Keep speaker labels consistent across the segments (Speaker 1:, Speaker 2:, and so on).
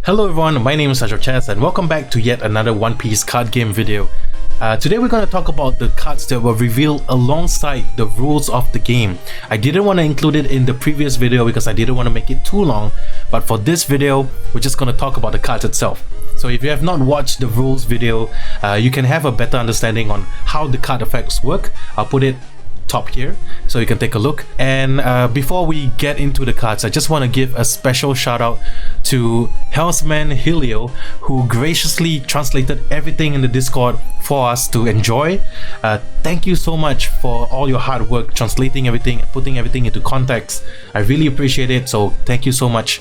Speaker 1: Hello everyone, my name is Asyrafchazz and welcome back to yet another One Piece card game video. Today we're going to talk about the cards that were revealed alongside the rules of the game. I didn't want to include it in the previous video because I didn't want to make it too long, but for this video we're just going to talk about the cards itself. So if you have not watched the rules video, you can have a better understanding on how the card effects work. I'll put it top here so you can take a look. And before we get into the cards, I just want to give a special shout out to Hellsman Helio, who graciously translated everything in the Discord for us to enjoy. Thank you so much for all your hard work translating everything, putting everything into context. I really appreciate it, so thank you so much.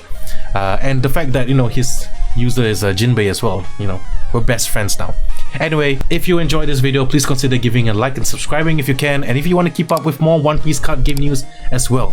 Speaker 1: And the fact that, you know, his user is Jinbei as well, you know, we're best friends now. Anyway, if you enjoyed this video, please consider giving a like and subscribing if you can, and if you want to keep up with more One Piece card game news as well.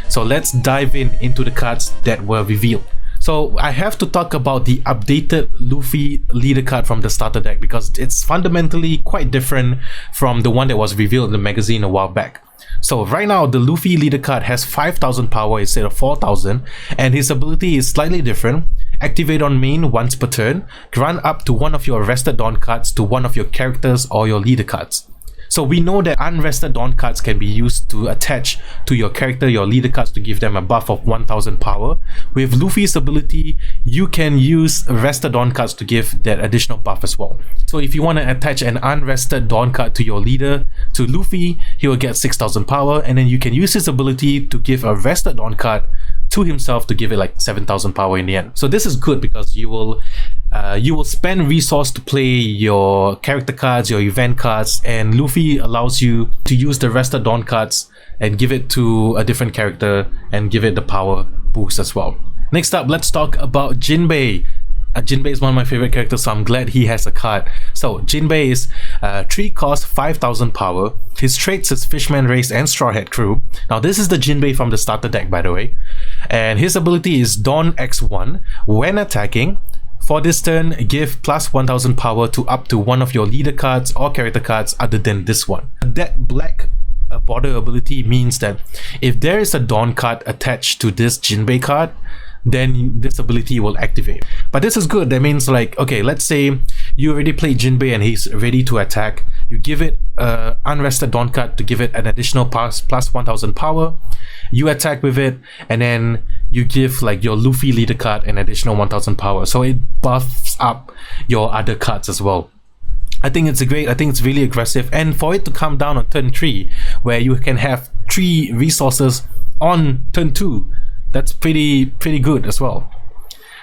Speaker 1: So let's dive into the cards that were revealed. So I have to talk about the updated Luffy leader card from the starter deck because it's fundamentally quite different from the one that was revealed in the magazine a while back. So right now the Luffy leader card has 5,000 power instead of 4,000, and his ability is slightly different. Activate on main once per turn, grant up to one of your Arrested Dawn cards to one of your characters or your leader cards. So we know that Unrested Dawn cards can be used to attach to your character, your leader cards, to give them a buff of 1000 power. With Luffy's ability, you can use Rested Dawn cards to give that additional buff as well. So if you want to attach an Unrested Dawn card to your leader, to Luffy, he will get 6000 power, and then you can use his ability to give a Rested Dawn card to himself to give it like 7000 power in the end. So this is good because you will spend resource to play your character cards, your event cards, and Luffy allows you to use the Rested Dawn cards and give it to a different character and give it the power boost as well. Next up, let's talk about Jinbei. Jinbei is one of my favorite characters, so I'm glad he has a card. So Jinbei is 3 cost 5000 power. His traits is Fishman Race and Straw Hat Crew. Now this is the Jinbei from the starter deck, by the way. And his ability is Dawn X1. When attacking, for this turn, give plus 1000 power to up to one of your leader cards or character cards other than this one. That black border ability means that if there is a Dawn card attached to this Jinbei card, then this ability will activate. But this is good. That means, like, okay, let's say you already played Jinbei and he's ready to attack. You give it an Unrested Dawn card to give it an additional plus 1000 power. You attack with it, and then you give like your Luffy leader card an additional 1000 power. So it buffs up your other cards as well. I think it's great. I think it's really aggressive, and for it to come down on turn 3, where you can have 3 resources on turn 2, that's pretty good as well.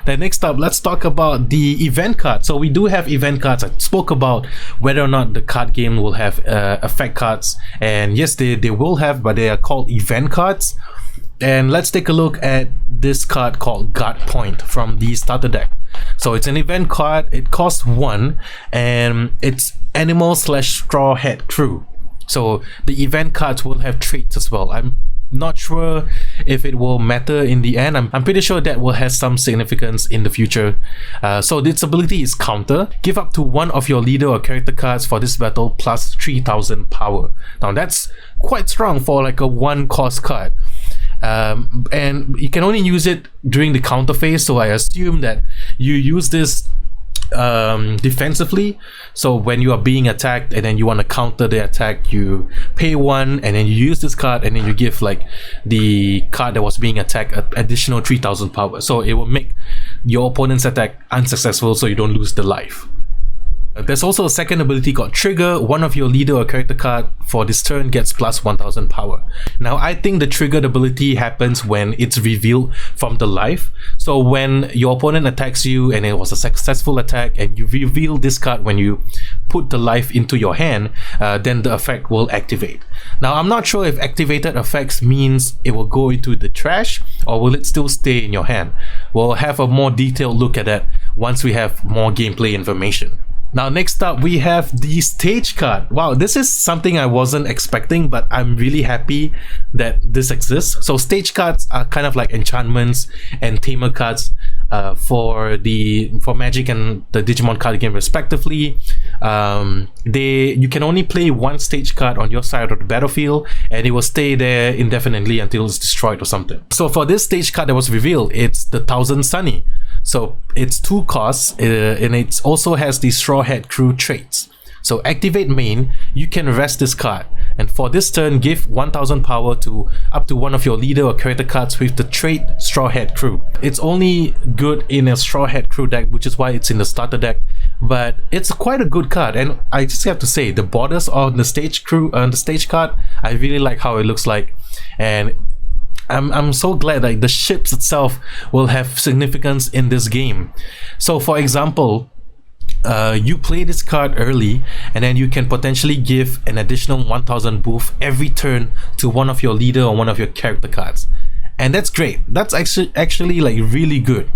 Speaker 1: Then next up, let's talk about the event card. So we do have event cards. I spoke about whether or not the card game will have effect cards, and yes, they will have, but they are called event cards. And let's take a look at this card called Guard Point from the starter deck. So it's an event card. It costs 1, and it's Animal / Straw Hat Crew. So the event cards will have traits as well. I'm not sure if it will matter in the end. I'm pretty sure that will have some significance in the future. So this ability is Counter. Give up to one of your leader or character cards for this battle plus 3000 power. Now that's quite strong for like a 1 cost card. And you can only use it during the counter phase, so I assume that you use this defensively. So when you are being attacked and then you want to counter the attack, you pay 1 and then you use this card, and then you give like the card that was being attacked additional 3000 power. So it will make your opponent's attack unsuccessful, so you don't lose the life. There's also a second ability called Trigger. One of your leader or character card for this turn gets plus 1000 power. Now I think the triggered ability happens when it's revealed from the life. So when your opponent attacks you and it was a successful attack and you reveal this card when you put the life into your hand, then the effect will activate. Now I'm not sure if activated effects means it will go into the trash or will it still stay in your hand. We'll have a more detailed look at that once we have more gameplay information. Now next up we have the stage card. Wow, this is something I wasn't expecting, but I'm really happy that this exists. So stage cards are kind of like enchantments and tamer cards for Magic and the Digimon card game respectively. You can only play 1 stage card on your side of the battlefield, and it will stay there indefinitely until it's destroyed or something. So for this stage card that was revealed, it's the 1000 Sunny. So it's 2 costs, and it also has the Straw Hat Crew traits. So activate main, you can rest this card, and for this turn give 1000 power to up to one of your leader or character cards with the trait Straw Hat Crew. It's only good in a Straw Hat Crew deck, which is why it's in the starter deck, but it's quite a good card. And I just have to say, the borders on the stage card, I really like how it looks like, and I'm so glad that the ships itself will have significance in this game. So for example, you play this card early, and then you can potentially give an additional 1000 boost every turn to one of your leader or one of your character cards, and that's great. That's actually like really good.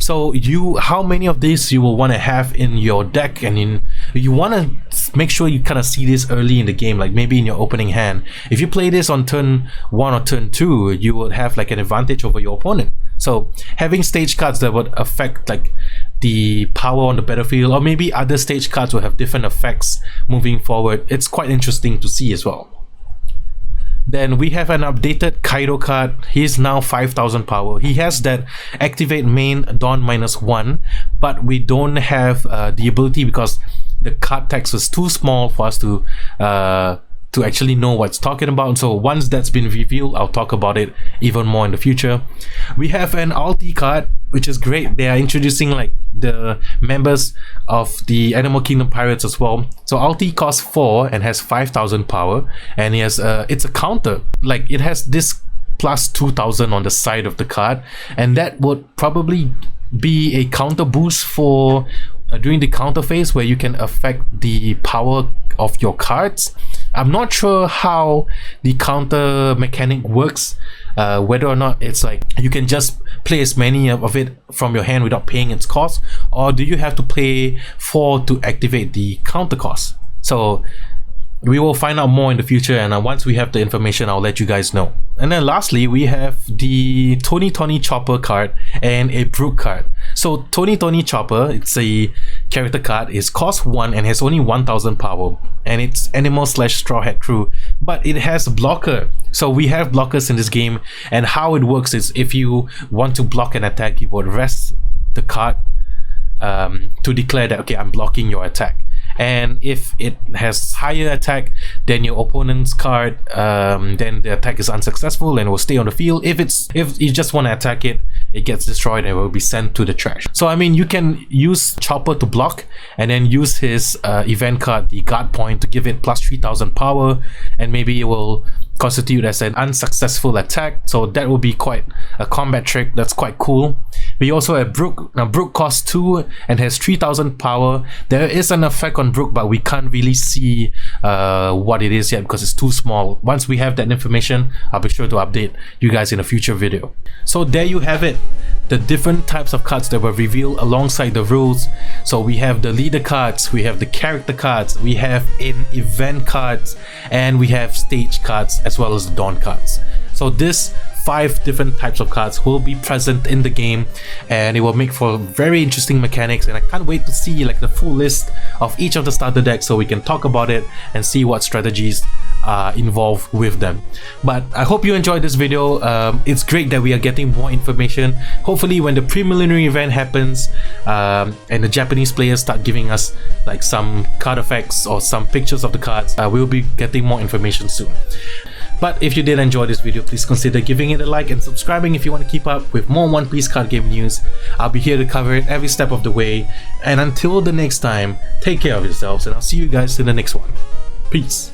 Speaker 1: So how many of these you will want to have in your deck, and you want to make sure you kind of see this early in the game, like maybe in your opening hand. If you play this on turn 1 or turn 2, you will have like an advantage over your opponent. So having stage cards that would affect like the power on the battlefield, or maybe other stage cards will have different effects moving forward, it's quite interesting to see as well. Then we have an updated Caio card. He is now 5000 power. He has that activate main Dawn -1, but we don't have the ability because the card text was too small for us to actually know what it's talking about. So once that's been revealed, I'll talk about it even more in the future. We have an Alti card, which is great. They are introducing like the members of the Animal Kingdom Pirates as well. So Alti costs 4 and has 5000 power, and he has it's a counter, like it has this plus 2000 on the side of the card, and that would probably be a counter boost for during the counter phase, where you can affect the power of your cards. I'm not sure how the counter mechanic works, whether or not it's like you can just play as many of it from your hand without paying its cost, or do you have to play 4 to activate the counter cost. So we will find out more in the future, and once we have the information, I'll let you guys know. And then lastly, we have the Tony Chopper card and a Brook card. So Tony Chopper, it's a character card, is cost 1 and has only 1000 power, and it's animal / Straw Hat Crew, but it has blocker. So we have blockers in this game, and how it works is if you want to block an attack, you would rest the card to declare that, okay, I'm blocking your attack. And if it has higher attack than your opponent's card, then the attack is unsuccessful and will stay on the field. If you just want to attack it, it gets destroyed and will be sent to the trash. So I mean, you can use Chopper to block, and then use his event card, the guard point, to give it plus 3000 power, and maybe it will constitute as an unsuccessful attack. So that will be quite a combat trick. That's quite cool. We also have Brook. Now Brook costs 2 and has 3000 power. There is an effect on Brook, but we can't really see what it is yet because it's too small. Once we have that information, I'll be sure to update you guys in a future video. So there you have it, the different types of cards that were revealed alongside the rules. So we have the leader cards, we have the character cards, we have event cards, and we have stage cards, as well as the Dawn cards. So this 5 different types of cards will be present in the game, and it will make for very interesting mechanics, and I can't wait to see like the full list of each of the starter decks so we can talk about it and see what strategies are involved with them. But I hope you enjoyed this video. It's great that we are getting more information. Hopefully when the preliminary event happens and the Japanese players start giving us like some card effects or some pictures of the cards, we'll be getting more information soon. But if you did enjoy this video, please consider giving it a like and subscribing if you want to keep up with more One Piece card game news. I'll be here to cover it every step of the way. And until the next time, take care of yourselves, and I'll see you guys in the next one. Peace.